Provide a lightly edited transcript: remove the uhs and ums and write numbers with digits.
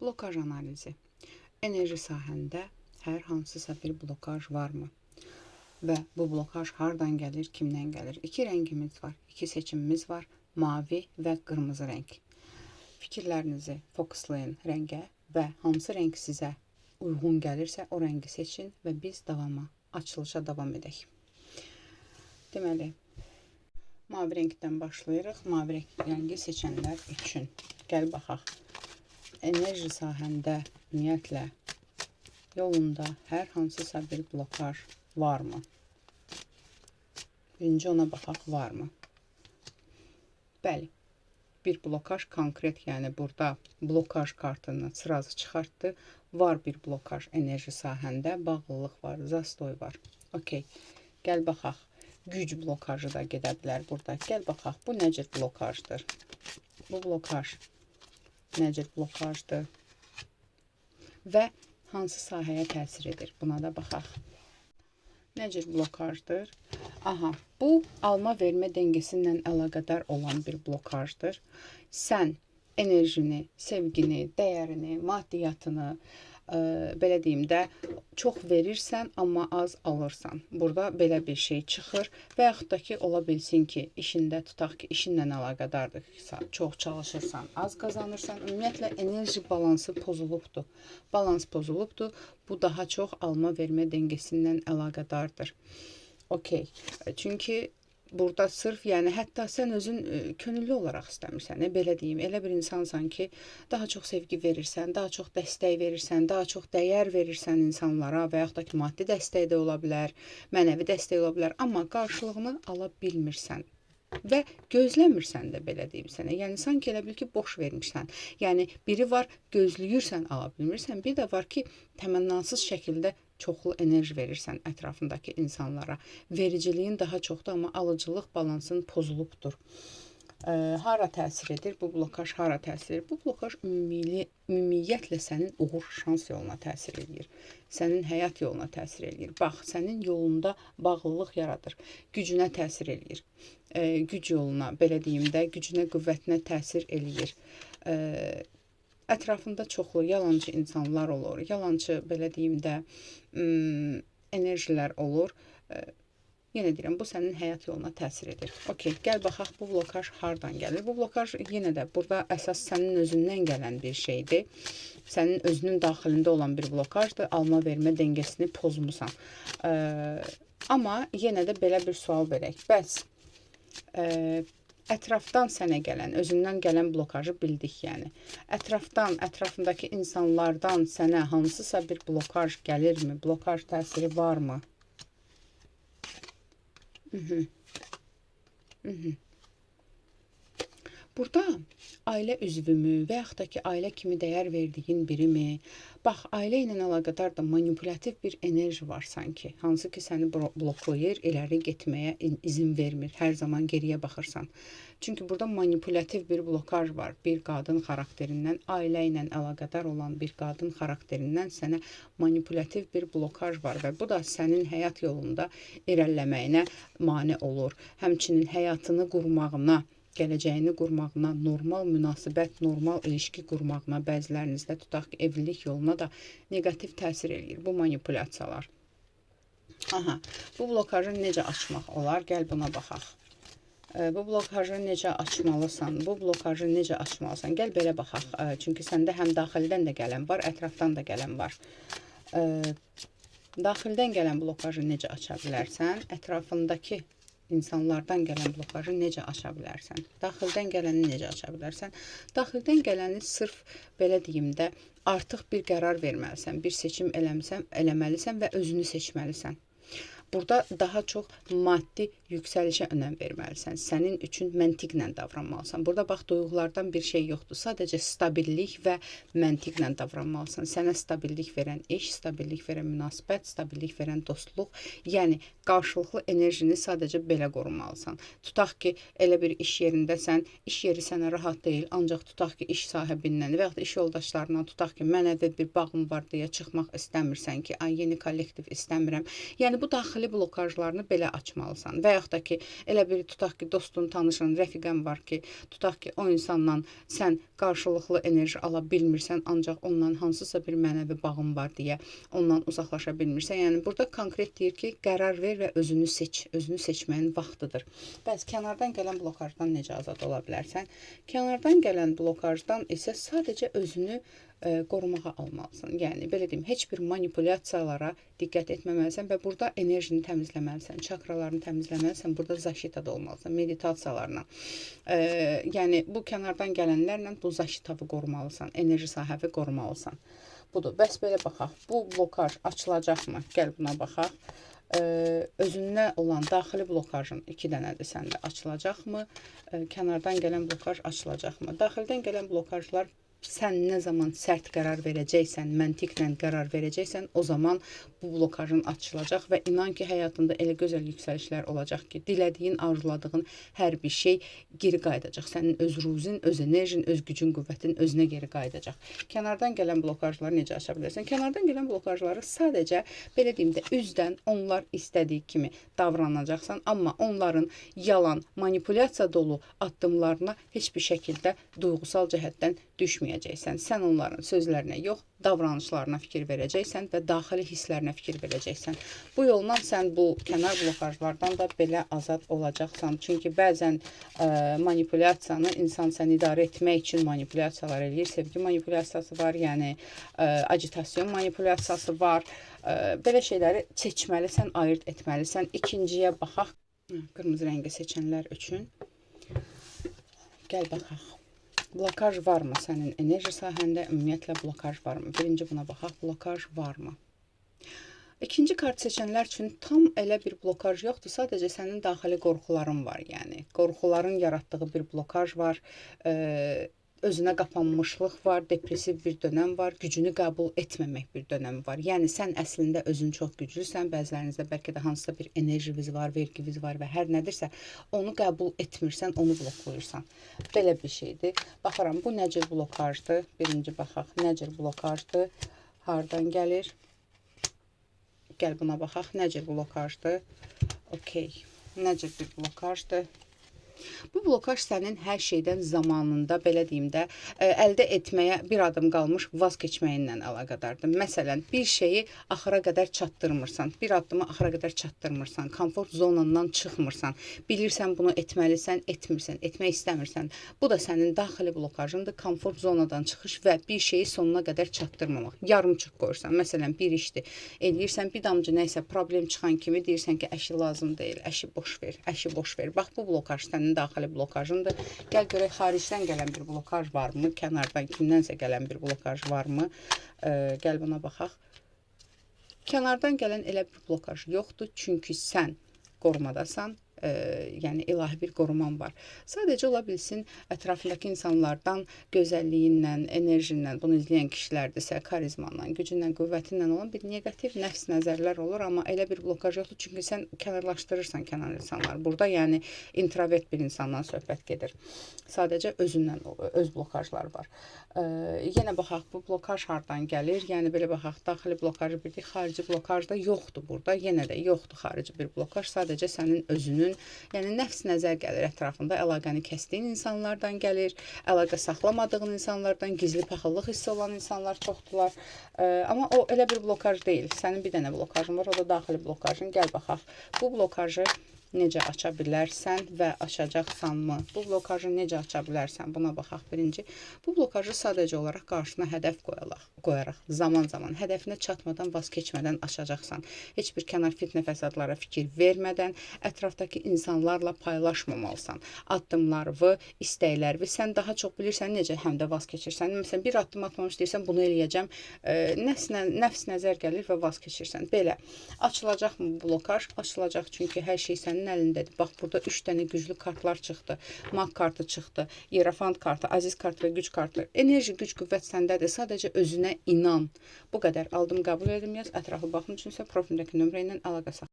Blokaj analizi. Enerji sahəndə hər hansısa bir blokaj varmı? Və bu blokaj hardan gəlir, kimdən gəlir? İki rəngimiz var, iki seçimimiz var. Mavi və qırmızı rəng. Fikirlərinizi fokuslayın rəngə və hansı rəng sizə uyğun gəlirsə o rəngi seçin və biz açılışa davam edək. Deməli, mavi rəngdən başlayırıq. Mavi rəngi seçənlər üçün. Gəl baxaq. Enerji sahəndə ümumiyyətlə yolunda hər hansısa bir blokaj varmı? Birinci ona baxaq, varmı? Bəli, bir blokaj konkret, yəni burada blokaj kartını sırası çıxartdı. Var bir blokaj enerji sahəndə, bağlılıq var, zastoy var. Okey, gəl baxaq. Güc blokajı da gedə bilər burada. Gəl baxaq, bu nə cür blokajdır? Bu blokaj nə cür blokajdır? Və hansı sahəyə təsir edir? Buna da baxaq. Nə cür blokajdır? Aha, bu alma-vermə dəngəsindən əlaqədar olan bir blokajdır. Sən enerjini, sevgini, dəyərini, maddiyyatını, belə deyim də, çox verirsən, amma az alırsan. Burada belə bir şey çıxır və yaxud da ki, ola bilsin ki, işində tutaq ki, işinlə əlaqədardır. Çox çalışırsan, az qazanırsan. Ümumiyyətlə, enerji balansı pozulubdur. Balans pozulubdur. Bu daha çox alma-vermə dəngəsindən əlaqədardır. Okey. Çünki burada sırf, yəni hətta sən özün könüllü olaraq istəmirsən, belə deyim, elə bir insansan ki, daha çox sevgi verirsən, daha çox dəstək verirsən, daha çox dəyər verirsən insanlara və yaxud da ki, maddi dəstək də ola bilər, mənəvi dəstək ola bilər, amma qarşılığını ala bilmirsən və gözləmirsən də, belə deyim sənə. Yəni, sanki elə bil ki, boş vermişsən. Yəni, biri var, gözləyirsən, ala bilmirsən, bir də var ki, təmənnasız şəkildə çoxlu enerji verirsən ətrafındakı insanlara. Vericiliyin daha çoxdur, amma alıcılıq balansın pozulubdur. Hara təsir edir? Bu blokaj hara təsir edir? Bu blokaj ümumiyyətlə sənin uğur, şans yoluna təsir edir. Sənin həyat yoluna təsir edir. Bax, sənin yolunda bağlılıq yaradır. Gücünə təsir edir. Güc yoluna, belə deyim də, gücünə, qüvvətinə təsir edir. Ətrafında çoxlu yalancı insanlar olur, yalancı, belə deyim də, enerjilər olur. Yenə deyirəm, bu sənin həyat yoluna təsir edir. Okey, gəl baxaq, bu blokaj hardan gəlir? Bu blokaj yenə də burada əsas sənin özündən gələn bir şeydir. Sənin özünün daxilində olan bir blokajdır, alma-vermə dəngesini pozmusan. Amma yenə də belə bir sual verək. Bəs, ətrafdan sənə gələn, özündən gələn blokajı bildik, yəni. Ətrafındakı insanlardan sənə hansısa bir blokaj gəlirmi? Blokaj təsiri varmı? Burada ailə üzvümü və yaxud da ki, ailə kimi dəyər verdiyin birimi? Bax, ailə ilə əlaqədar da manipulativ bir enerji var sanki. Hansı ki, səni bloklayır, iləri getməyə izin vermir. Hər zaman geriyə baxırsan. Çünki burada manipulativ bir blokaj var. Bir qadın xarakterindən, ailə ilə əlaqədar olan bir qadın xarakterindən sənə manipulativ bir blokaj var və bu da sənin həyat yolunda irəliləməyinə mane olur. Həmçinin həyatını qurmağına, gələcəyini qurmağına, normal münasibət, normal ilişki qurmağına, bəzilərinizdə tutaq ki, evlilik yoluna da negativ təsir edir bu manipulyasiyalar. Aha, bu blokajı necə açmaq olar? Gəl buna baxaq. Bu blokajı necə açmalısan? Bu blokajı necə açmalısan? Gəl belə baxaq. Çünki səndə həm daxildən də gələn var, ətrafdan da gələn var. Daxildən gələn blokajı necə aça bilərsən? Ətrafındakı insanlardan gələn blokajı necə aça bilərsən? Daxildən gələni necə aça bilərsən? Daxildən gələni sırf, belə deyim də, artıq bir qərar verməlisən, bir seçim eləməlisən və özünü seçməlisən. Burada daha çox maddi yüksəlişə önəm verməlisən. Sənin üçün məntiqlə davranmalısan. Burada bax, duyğulardan bir şey yoxdur. Sadəcə stabillik və məntiqlə davranmalısan. Sənə stabillik verən iş, stabillik verən münasibət, stabillik verən dostluq. Yəni, qarşılıqlı enerjini sadəcə belə qorumalısan. Tutaq ki, elə bir iş yerindəsən, iş yeri sənə rahat deyil, ancaq tutaq ki, iş sahibindən və yaxud iş yoldaşlarından tutaq ki, mənəvi bir bağım var deyə çıxmaq istəmirsən ki, yeni kollektiv istəmirəm. Yəni, bu daxili daxili blokajlarını belə açmalısan. Və yaxud da ki, elə bir tutaq ki, dostun, tanışın, rəfiqən var ki, tutaq ki, o insanla sən qarşılıqlı enerji ala bilmirsən, ancaq ondan hansısa bir mənəvi bağın var deyə ondan uzaqlaşa bilmirsən. Yəni burada konkret deyir ki, qərar ver və özünü seç. Özünü seçməyin vaxtıdır. Bəs kənardan gələn blokajdan necə azad ola bilərsən? Kənardan gələn blokajdan isə sadəcə özünü qorumağa almalısan. Yəni, belə deyim, heç bir manipulyasiyalara diqqət etməməlisən və burada enerjini təmizləməlisən, çakralarını təmizləməlisən, burada zaşita da olmalısan, meditasiyalarla. Yəni, bu kənardan gələnlərlə bu zaşitavı qorumalısan, enerji sahəvi qorumalısan. Budur, bəs belə baxaq, bu blokaj açılacaqmı? Gəl buna baxaq. Özündə olan daxili blokajın 2 dənədir səndə açılacaqmı? Kənardan gələn blokaj açılacaqmı? Daxildən gələn blokajlar sən nə zaman sərt qərar verəcəksən, məntiqlə qərar verəcəksən, o zaman bu blokajın açılacaq və inan ki, həyatında elə gözəl yüksəlişlər olacaq ki, dilədiyin, arzuladığın hər bir şey geri qayıdacaq. Sənin öz ruzin, öz enerjin, öz gücün, qüvvətin özünə geri qayıdacaq. Kənardan gələn blokajları necə aça bilərsən? Kənardan gələn blokajları sadəcə, belə deyim də, üzdən onlar istədiyi kimi davranacaqsan, amma onların yalan, manipulyasiya dolu addımlarına heç bir şəkildə duyğusal cəhətdən düşməyəcəksən. Sən onların sözlərinə yox, davranışlarına fikir verəcəksən və daxili hisslərinə fikir verəcəksən. Bu yolla sən bu kənar blokajlardan da belə azad olacaqsan. Çünki bəzən manipulyasiyanı insan sən idarə etmək üçün manipulyasiyalar eləyir. Sevgi manipulyasiyası var, yəni agitasyon manipulyasiyası var. Belə şeyləri seçməlisən, ayırt etməlisən. İkinciyə baxaq. Qırmızı rəngi seçənlər üçün. Gəl baxaq. Blokaj varmı sənin enerji sahəndə? Ümumiyyətlə blokaj varmı? Birinci buna baxaq, blokaj varmı? İkinci kart seçənlər üçün tam elə bir blokaj yoxdur, sadəcə sənin daxili qorxuların var, yəni. Qorxuların yaratdığı bir blokaj var, özünə qapanmışlıq var, depressiv bir dönəm var, gücünü qəbul etməmək bir dönəmi var. Yəni, sən əslində özün çox güclüsən, bəzilərinizdə bəlkə də hansısa bir enerjiniz var, verginiz var və hər nədirsə, onu qəbul etmirsən, onu bloklayırsan. Belə bir şeydir. Baxaram, bu nə cür blokajdır? Birinci baxaq, nə cür blokajdır? Hardan gəlir? Gəl buna baxaq, nə cür blokajdır? Okey, nə cür bir blokajdır? Bu blokaj sənin hər şeydən zamanında, belə deyim də, əldə etməyə bir adım qalmış vaz keçməyinlə əlaqədardır. Məsələn, bir şeyi axıra qədər çatdırmırsan, bir addımı axıra qədər çatdırmırsan, komfort zonandan çıxmırsan, bilirsən bunu etməlisən, etmirsən, etmək istəmirsən. Bu da sənin daxili blokajındır, komfort zonadan çıxış və bir şeyi sonuna qədər çatdırmamaq. Yarımçıq qoyursan, məsələn, bir işdir, eləyirsən, bir damcı nəysə problem çıxan kimi deyirsən ki, əşi lazım deyil, əşi boş ver, əşi boş ver. Bax, bu blokaj sənin daxili blokajındır. Gəl görək, xaricdən gələn bir blokaj varmı? Kənardan kimdənsə gələn bir blokaj varmı? Gəl buna baxaq. Kənardan gələn elə bir blokaj yoxdur, çünki sən qorumadasan, yəni ilahi bir qoruman var. Sadəcə ola bilsin, ətrafındakı insanlardan gözəlliyindən, enerjindən, bunu izləyən kişilərdirsə, karizmanla, gücündən, qüvvətindən olan bir negativ nəfs nəzərlər olur, amma elə bir blokaj yoxdur, çünki sən kənarlaşdırırsan kənar insanlar. Burada yəni introvert bir insandan söhbət gedir. Sadəcə özündən, öz blokajlar var. Yenə baxaq, bu blokaj hardan gəlir? Yəni belə baxaq, daxili blokajı bildik, xarici blokaj da yoxdur burada. Yenə də yoxdur xarici bir blokaj, sadəcə sənin özünün, yəni nəfs nəzər gəlir ətrafında, əlaqəni kəsdiyin insanlardan gəlir, əlaqə saxlamadığın insanlardan, gizli paxıllıq hissi olan insanlar çoxdular. Amma o elə bir blokaj deyil. Sənin bir dənə blokajın var, o da daxili blokajın. Gəl baxaq, bu blokajı necə aça bilərsən və açacaqsanmı? Bu blokajı necə aça bilərsən? Buna baxaq birinci. Bu blokajı sadəcə olaraq qarşına hədəf qoyaraq, zaman-zaman hədəfinə çatmadan, vaz keçmədən açacaqsan. Heç bir kənar fitnə fəsadlara fikir vermədən, ətrafdakı insanlarla paylaşmamalısan. Addımlarını, istəklərini sən daha çox bilirsən necə həm də vaz keçirsən. Məsələn, bir addım atmamış deyirsən, bunu eləyəcəm. Nəfs nəzər gəlir və vaz keçirsən. Belə, açılacaqmı bu blokaj? Açılacaq, çünki hər şey sənin əlindədir. Bax, burada 3 dənə güclü kartlar çıxdı. Mag kartı çıxdı, Yerafant kartı, Aziz kartı və güc kartı. Enerji, güc, qüvvət səndədir. Sadəcə özünə inan. Bu qədər aldım, qəbul edim, yaz. Ətrafı baxım üçünsə profildəki nömrə ilə əlaqə saxla.